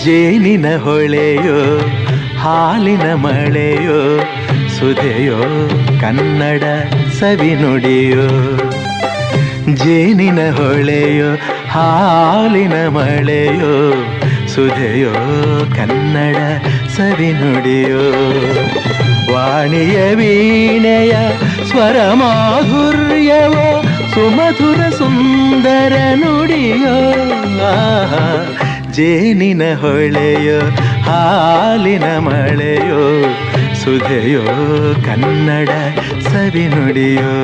ಜೇನಿನ ಹೊಳೆಯೋ ಹಾಲಿನ ಮಳೆಯೋ ಸುಧೆಯೋ ಕನ್ನಡ ಸವಿನುಡಿಯೋ. ಜೇನಿನ ಹೊಳೆಯೋ ಹಾಲಿನ ಮಳೆಯೋ ಸುಧೆಯೋ ಕನ್ನಡ ಸವಿನುಡಿಯೋ. ವಾಣಿಯ ವೀಣೆಯ ಸ್ವರ ಮಾಧುರ್ಯವೋ ಸುಮಧುರ ಸುಂದರ ನುಡಿಯೋ. ಜೇನಿನ ಹೊಳೆಯೋ ಹಾಲಿನ ಮಳೆಯೋ ಸುಧೆಯೋ ಕನ್ನಡ ಸವಿನುಡಿಯೋ.